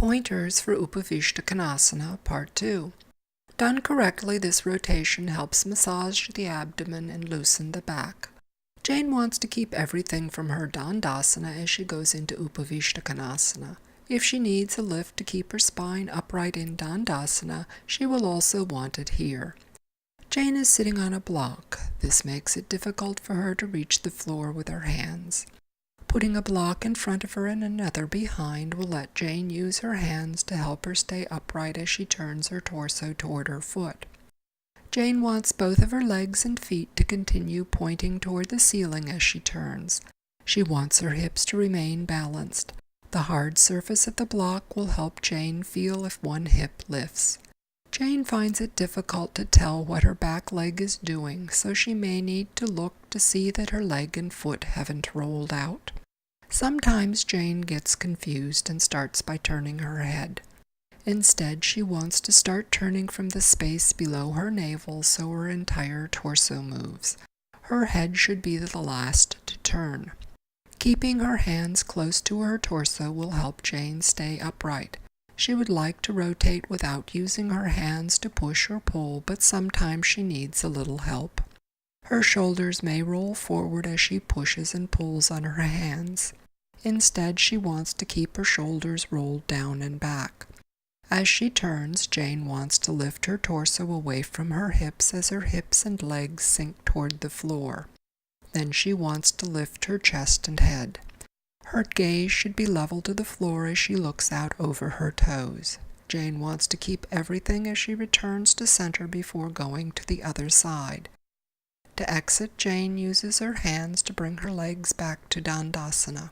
Pointers for Upavistha Konasana, Part 2. Done correctly, this rotation helps massage the abdomen and loosen the back. Jane wants to keep everything from her Dandasana as she goes into Upavistha Konasana. If she needs a lift to keep her spine upright in Dandasana, she will also want it here. Jane is sitting on a block. This makes it difficult for her to reach the floor with her hands. Putting a block in front of her and another behind will let Jane use her hands to help her stay upright as she turns her torso toward her foot. Jane wants both of her legs and feet to continue pointing toward the ceiling as she turns. She wants her hips to remain balanced. The hard surface of the block will help Jane feel if one hip lifts. Jane finds it difficult to tell what her back leg is doing, so she may need to look to see that her leg and foot haven't rolled out. Sometimes Jane gets confused and starts by turning her head. Instead, she wants to start turning from the space below her navel so her entire torso moves. Her head should be the last to turn. Keeping her hands close to her torso will help Jane stay upright. She would like to rotate without using her hands to push or pull, but sometimes she needs a little help. Her shoulders may roll forward as she pushes and pulls on her hands. Instead, she wants to keep her shoulders rolled down and back. As she turns, Jane wants to lift her torso away from her hips as her hips and legs sink toward the floor. Then she wants to lift her chest and head. Her gaze should be level to the floor as she looks out over her toes. Jane wants to keep everything as she returns to center before going to the other side. To exit, Jane uses her hands to bring her legs back to Dandasana.